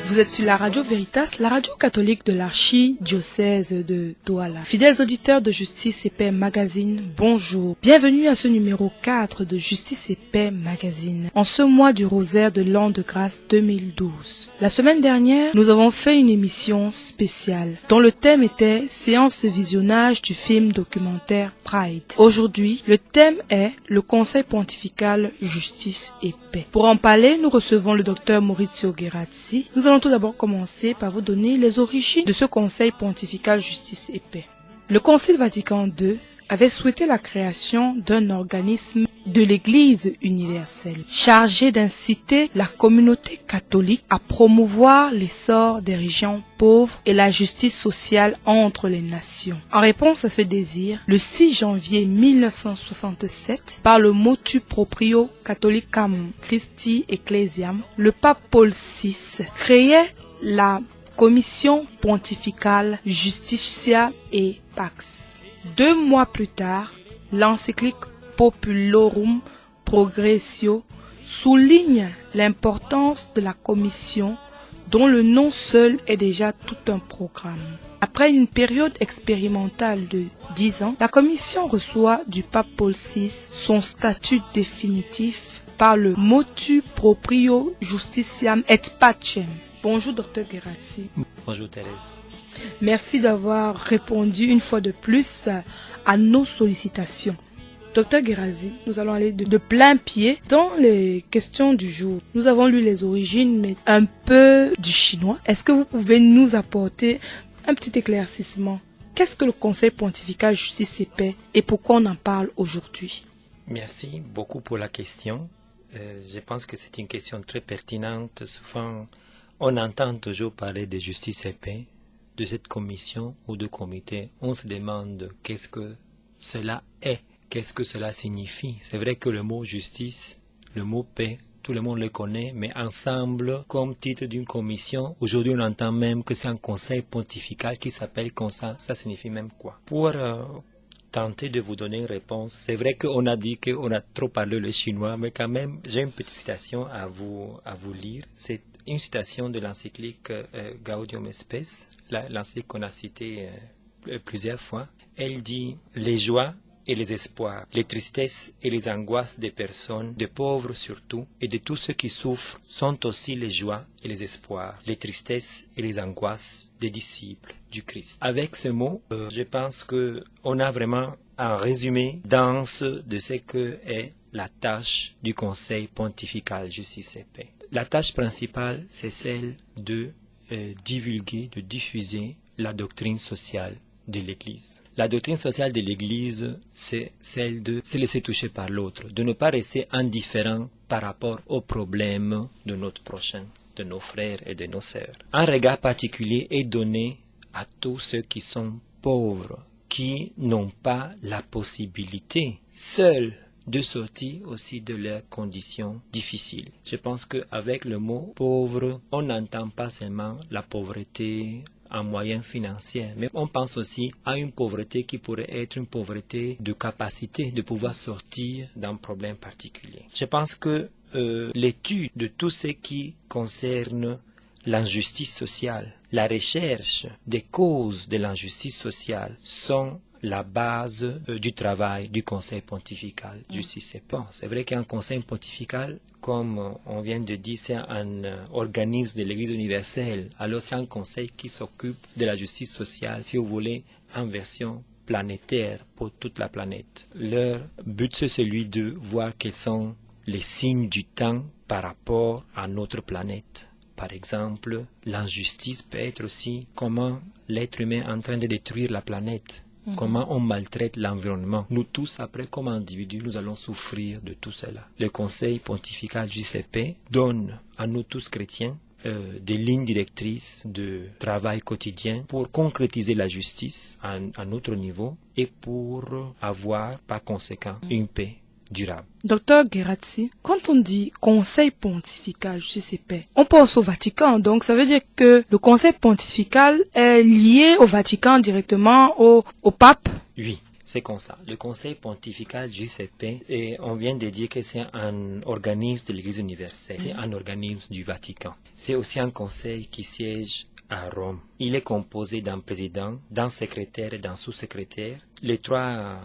Vous êtes sur la radio Veritas, la radio catholique de l'archidiocèse de Douala. Fidèles auditeurs de Justice et Paix Magazine, bonjour. Bienvenue à ce numéro 4 de Justice et Paix Magazine, en ce mois du rosaire de l'an de grâce 2012. La semaine dernière, nous avons fait une émission spéciale dont le thème était séance de visionnage du film documentaire Pride. Aujourd'hui, le thème est le Conseil pontifical Justice et Paix. Pour en parler, nous recevons le docteur Maurizio Gherazzi. Nous allons tout d'abord commencer par vous donner les origines de ce Conseil pontifical Justice et Paix. Le Concile Vatican II avait souhaité la création d'un organisme de l'Église universelle, chargé d'inciter la communauté catholique à promouvoir l'essor des régions pauvres et la justice sociale entre les nations. En réponse à ce désir, le 6 janvier 1967, par le motu proprio Catholicam Christi Ecclesiam, le pape Paul VI créait la Commission pontificale Justitia et Pax. 2 mois plus tard, l'encyclique Populorum Progressio souligne l'importance de la commission dont le nom seul est déjà tout un programme. Après une période expérimentale de 10 ans, la commission reçoit du pape Paul VI son statut définitif par le motu proprio Justitiam et Pacem. Bonjour Dr Gherazzi. Bonjour Thérèse. Merci d'avoir répondu une fois de plus à nos sollicitations. Docteur Gherazzi, nous allons aller de plein pied dans les questions du jour. Nous avons lu les origines, mais un peu du chinois. Est-ce que vous pouvez nous apporter un petit éclaircissement? Qu'est-ce que le Conseil pontifical Justice et Paix et pourquoi on en parle aujourd'hui? Merci beaucoup pour la question. Je pense que c'est une question très pertinente. Souvent, on entend toujours parler de justice et paix, de cette commission ou de comité. On se demande qu'est-ce que cela est, qu'est-ce que cela signifie. C'est vrai que le mot justice, le mot paix, tout le monde le connaît, mais ensemble, comme titre d'une commission, aujourd'hui on entend même que c'est un conseil pontifical qui s'appelle comme ça signifie même quoi? Pour tenter de vous donner une réponse, c'est vrai qu'on a dit qu'on a trop parlé le chinois, mais quand même, j'ai une petite citation à vous lire. C'est une citation de l'encyclique Gaudium et Spes, l'encyclique qu'on a citée plusieurs fois. Elle dit « Les joies et les espoirs, les tristesses et les angoisses des personnes, des pauvres surtout, et de tous ceux qui souffrent, sont aussi les joies et les espoirs, les tristesses et les angoisses des disciples du Christ. » Avec ce mot, je pense qu'on a vraiment un résumé dense de ce que est la tâche du Conseil pontifical Justice et Paix. La tâche principale, c'est celle de divulguer, de diffuser la doctrine sociale de l'Église. La doctrine sociale de l'Église, c'est celle de se laisser toucher par l'autre, de ne pas rester indifférent par rapport aux problèmes de notre prochain, de nos frères et de nos sœurs. Un regard particulier est donné à tous ceux qui sont pauvres, qui n'ont pas la possibilité, seuls, de sortir aussi de leurs conditions difficiles. Je pense qu'avec le mot pauvre, on n'entend pas seulement la pauvreté en moyens financiers, mais on pense aussi à une pauvreté qui pourrait être une pauvreté de capacité de pouvoir sortir d'un problème particulier. Je pense que l'étude de tout ce qui concerne l'injustice sociale, la recherche des causes de l'injustice sociale sont la base du travail du Conseil pontifical Justice et Paix. C'est vrai qu'un Conseil pontifical, comme on vient de dire, c'est un organisme de l'Église universelle. Alors c'est un conseil qui s'occupe de la justice sociale, si vous voulez, en version planétaire pour toute la planète. Leur but, c'est celui de voir quels sont les signes du temps par rapport à notre planète. Par exemple, l'injustice peut être aussi comment l'être humain est en train de détruire la planète. Comment on maltraite l'environnement. Nous tous, après, comme individus, nous allons souffrir de tout cela. Le Conseil pontifical Justice et Paix donne à nous tous chrétiens des lignes directrices de travail quotidien pour concrétiser la justice à notre niveau et pour avoir, par conséquent, une paix durable. Docteur Gherazzi, quand on dit Conseil pontifical Justice et Paix, on pense au Vatican, donc ça veut dire que le Conseil pontifical est lié au Vatican directement, au pape? Oui, C'est comme ça. Le Conseil pontifical JCP, et on vient de dire que c'est un organisme de l'Église universelle. C'est un organisme du Vatican. C'est aussi un conseil qui siège à Rome. Il est composé d'un président, d'un secrétaire et d'un sous-secrétaire. Les trois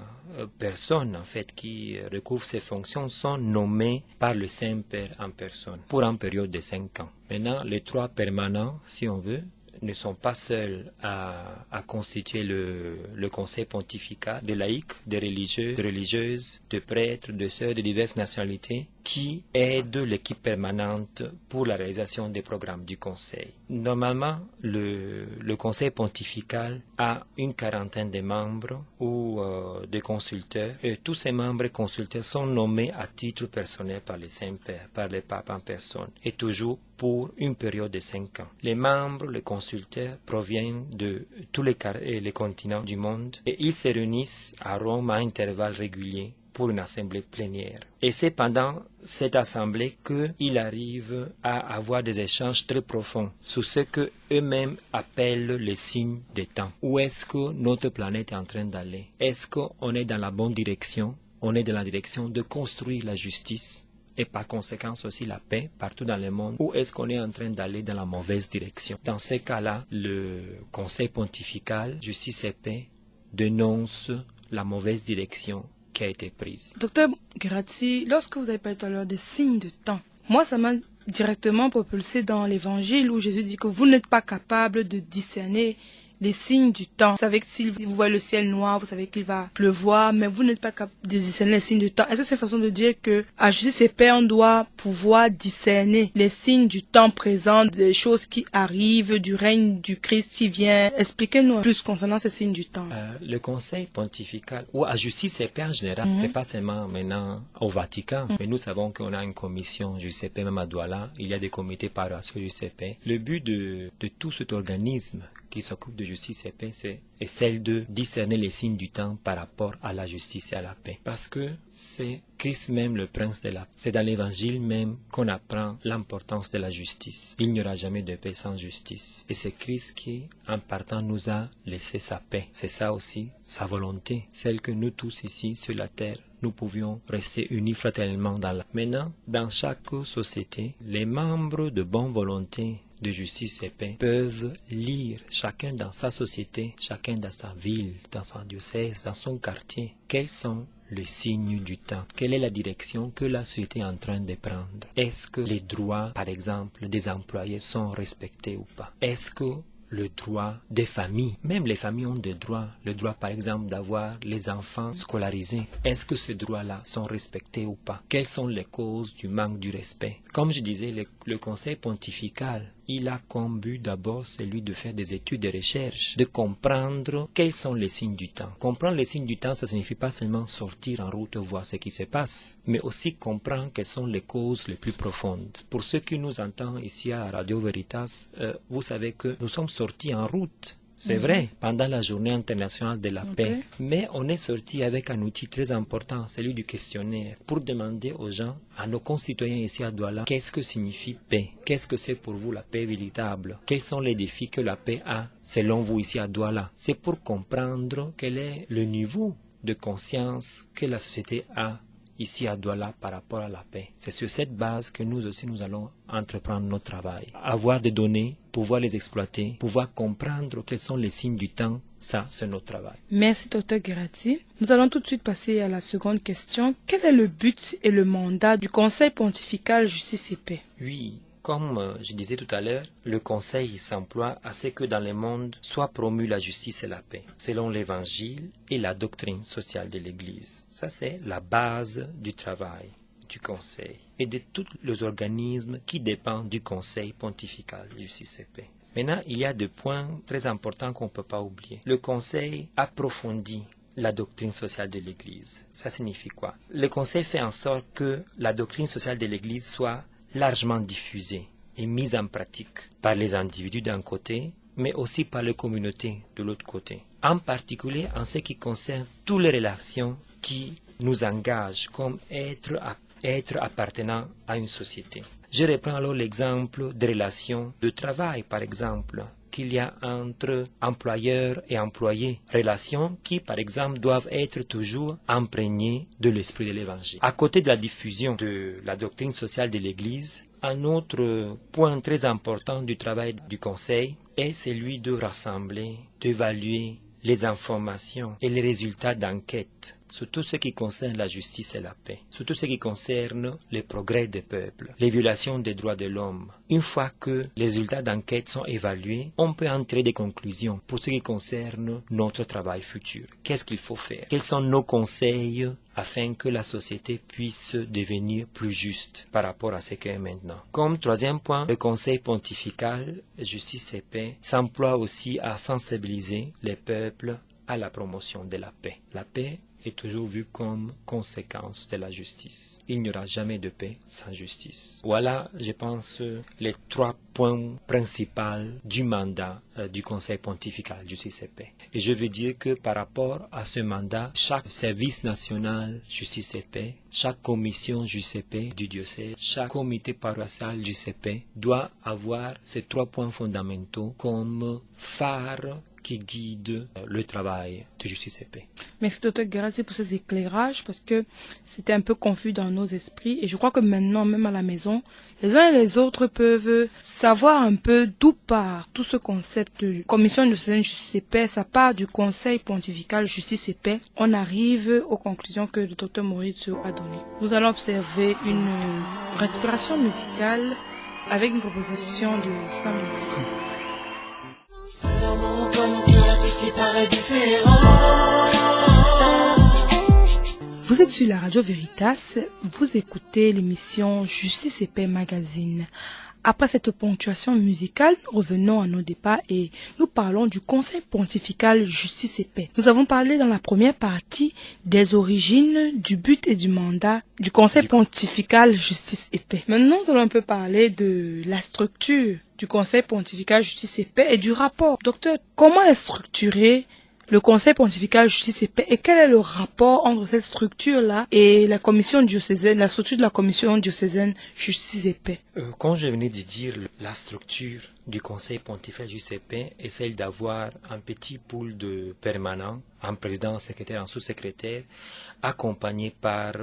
personnes en fait qui recouvrent ces fonctions sont nommées par le Saint-Père en personne pour une période de 5 ans. Maintenant, les trois permanents, si on veut, ne sont pas seuls à constituer le conseil pontifical de laïcs, de religieux, de religieuses, de prêtres, de sœurs de diverses nationalités qui aident l'équipe permanente pour la réalisation des programmes du conseil. Normalement, le conseil pontifical a une quarantaine de membres ou de consulteurs et tous ces membres et consulteurs sont nommés à titre personnel par les saints-pères, par les papes en personne et toujours pour une période de 5 ans. Les membres, les consulteurs proviennent de tous les continents du monde et ils se réunissent à Rome à intervalles réguliers pour une assemblée plénière. Et c'est pendant cette assemblée qu'ils arrivent à avoir des échanges très profonds sur ce que eux-mêmes appellent les signes des temps. Où est-ce que notre planète est en train d'aller? Est-ce qu'on est dans la bonne direction? On est dans la direction de construire la justice et par conséquent aussi la paix partout dans le monde, ou est-ce qu'on est en train d'aller dans la mauvaise direction? Dans ces cas-là, le Conseil pontifical Justice et Paix dénonce la mauvaise direction qui a été prise. Docteur Guerrazzi, lorsque vous avez parlé tout à l'heure des signes de temps, moi ça m'a directement propulsé dans l'évangile où Jésus dit que vous n'êtes pas capable de discerner les signes du temps. Vous savez que si vous voyez le ciel noir, vous savez qu'il va pleuvoir, mais vous n'êtes pas capable de discerner les signes du temps. Est-ce que c'est une façon de dire que à Justice et Paix, on doit pouvoir discerner les signes du temps présent, des choses qui arrivent, du règne du Christ qui vient? Expliquez-nous plus concernant ces signes du temps. Le Conseil pontifical, ou à Justice et Paix en général, c'est pas seulement maintenant au Vatican, mais nous savons qu'on a une commission Justice et Paix, même à Douala, il y a des comités paroissiaux Justice et Paix. Le but de tout cet organisme qui s'occupe de justice et paix, c'est celle de discerner les signes du temps par rapport à la justice et à la paix. Parce que c'est Christ même le prince de la paix. C'est dans l'évangile même qu'on apprend l'importance de la justice. Il n'y aura jamais de paix sans justice. Et c'est Christ qui, en partant, nous a laissé sa paix. C'est ça aussi, sa volonté, celle que nous tous ici sur la terre, nous pouvions rester unis fraternellement dans la... Maintenant, dans chaque société, les membres de bonne volonté de justice et paix peuvent lire, chacun dans sa société, chacun dans sa ville, dans son diocèse, dans son quartier, quels sont les signes du temps. Quelle est la direction que la société est en train de prendre? Est-ce que les droits, par exemple, des employés sont respectés ou pas? Est-ce que le droit des familles, même les familles ont des droits, le droit par exemple d'avoir les enfants scolarisés, est-ce que ces droits-là sont respectés ou pas? Quelles sont les causes du manque du respect? Comme je disais, le Conseil pontifical, il a comme but d'abord celui de faire des études de recherche, de comprendre quels sont les signes du temps. Comprendre les signes du temps, ça signifie pas seulement sortir en route et voir ce qui se passe, mais aussi comprendre quelles sont les causes les plus profondes. Pour ceux qui nous entendent ici à Radio Veritas, vous savez que nous sommes sortis en route. C'est vrai, pendant la journée internationale de la paix. Mais on est sorti avec un outil très important, celui du questionnaire, pour demander aux gens, à nos concitoyens ici à Douala, qu'est-ce que signifie paix? Qu'est-ce que c'est pour vous la paix véritable? Quels sont les défis que la paix a, selon vous ici à Douala? C'est pour comprendre quel est le niveau de conscience que la société a ici à Douala par rapport à la paix. C'est sur cette base que nous aussi nous allons entreprendre notre travail. Avoir des données, pouvoir les exploiter, pouvoir comprendre quels sont les signes du temps, ça c'est notre travail. Merci Dr Guerrazzi. Nous allons tout de suite passer à la seconde question. Quel est le but et le mandat du Conseil pontifical Justice et Paix? Oui. Comme je disais tout à l'heure, le Conseil s'emploie à ce que dans le monde soit promue la justice et la paix, selon l'Évangile et la doctrine sociale de l'Église. Ça, c'est la base du travail du Conseil et de tous les organismes qui dépendent du Conseil pontifical Justice et Paix. Maintenant, il y a deux points très importants qu'on ne peut pas oublier. Le Conseil approfondit la doctrine sociale de l'Église. Ça signifie quoi? Le Conseil fait en sorte que la doctrine sociale de l'Église soit largement diffusée et mise en pratique par les individus d'un côté, mais aussi par les communautés de l'autre côté. En particulier en ce qui concerne toutes les relations qui nous engagent comme être appartenant à une société. Je reprends alors l'exemple des relations de travail, par exemple. qu'il y a entre employeurs et employés. Relations qui, par exemple, doivent être toujours imprégnées de l'esprit de l'Évangile. À côté de la diffusion de la doctrine sociale de l'Église, un autre point très important du travail du Conseil est celui de rassembler, d'évaluer les informations et les résultats d'enquête sur tout ce qui concerne la justice et la paix, sur tout ce qui concerne les progrès des peuples, les violations des droits de l'homme. Une fois que les résultats d'enquête sont évalués, on peut en tirer des conclusions pour ce qui concerne notre travail futur. Qu'est-ce qu'il faut faire? Quels sont nos conseils afin que la société puisse devenir plus juste par rapport à ce qu'elle est maintenant? Comme troisième point, le Conseil pontifical Justice et Paix s'emploie aussi à sensibiliser les peuples à la promotion de la paix. La paix est toujours vue comme conséquence de la justice. Il n'y aura jamais de paix sans justice. Voilà, je pense, les 3 points principaux du mandat du Conseil pontifical Justice et Paix. Et je veux dire que par rapport à ce mandat, chaque service national Justice et Paix, chaque commission Justice et Paix du diocèse, chaque comité paroissial Justice et Paix doit avoir ces 3 points fondamentaux comme phare qui guide le travail de Justice et Paix. Merci Dr Guérassi pour ces éclairages parce que c'était un peu confus dans nos esprits et je crois que maintenant, même à la maison, les uns et les autres peuvent savoir un peu d'où part tout ce concept de commission de Justice et Paix, ça part du Conseil pontifical Justice et Paix. On arrive aux conclusions que le Dr Maurizio a données. Nous allons observer une respiration musicale avec une proposition de 5 minutes. Vous êtes sur la radio Veritas, vous écoutez l'émission Justice et Paix Magazine. Après cette ponctuation musicale, nous revenons à nos débats et nous parlons du Conseil pontifical Justice et Paix. Nous avons parlé dans la première partie des origines, du but et du mandat du Conseil pontifical Justice et Paix. Maintenant, nous allons un peu parler de la structure du Conseil pontifical Justice et Paix et du rapport. Docteur, comment est structuré le Conseil pontifical Justice et Paix et quel est le rapport entre cette structure-là et la commission diocésaine, la structure de la commission diocésaine Justice et Paix? Comme je venais de dire, la structure du Conseil pontifical Justice et Paix est celle d'avoir un petit pool de permanents, un président, un secrétaire, un sous-secrétaire, accompagné par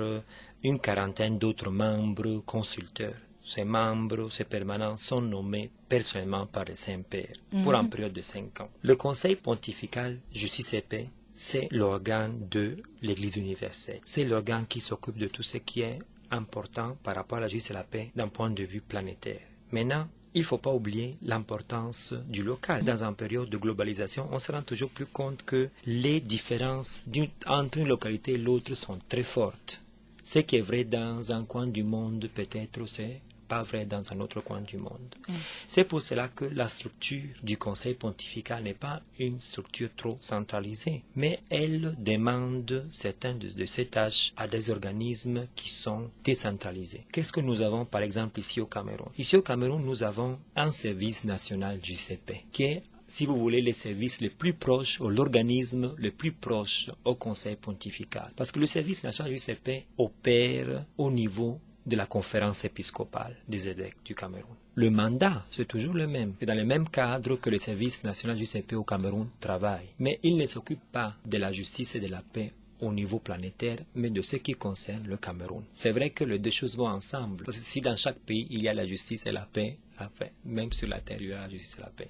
une quarantaine d'autres membres consulteurs. Ces membres, ces permanents sont nommés personnellement par les Saints-Pères pour une période de 5 ans. Le Conseil pontifical Justice et Paix, c'est l'organe de l'Église universelle. C'est l'organe qui s'occupe de tout ce qui est important par rapport à la justice et la paix d'un point de vue planétaire. Maintenant, il ne faut pas oublier l'importance du local. Dans une période de globalisation, on se rend toujours plus compte que les différences entre une localité et l'autre sont très fortes. Ce qui est vrai dans un coin du monde, peut-être, c'est pas vrai dans un autre coin du monde. C'est pour cela que la structure du Conseil pontifical n'est pas une structure trop centralisée, mais elle demande certaines de ces tâches à des organismes qui sont décentralisés. Qu'est-ce que nous avons par exemple ici au Cameroun? Ici au Cameroun, nous avons un service national du CP qui est, si vous voulez, les services les plus proches ou l'organisme le plus proche au Conseil pontifical. Parce que le service national du CP opère au niveau de la conférence épiscopale des évêques du Cameroun. Le mandat, c'est toujours le même. C'est dans le même cadre que le service national du CP au Cameroun travaille. Mais il ne s'occupe pas de la justice et de la paix au niveau planétaire, mais de ce qui concerne le Cameroun. C'est vrai que les deux choses vont ensemble. Parce que si dans chaque pays, il y a la justice et la paix, même sur la terre, il y aura la justice et la paix.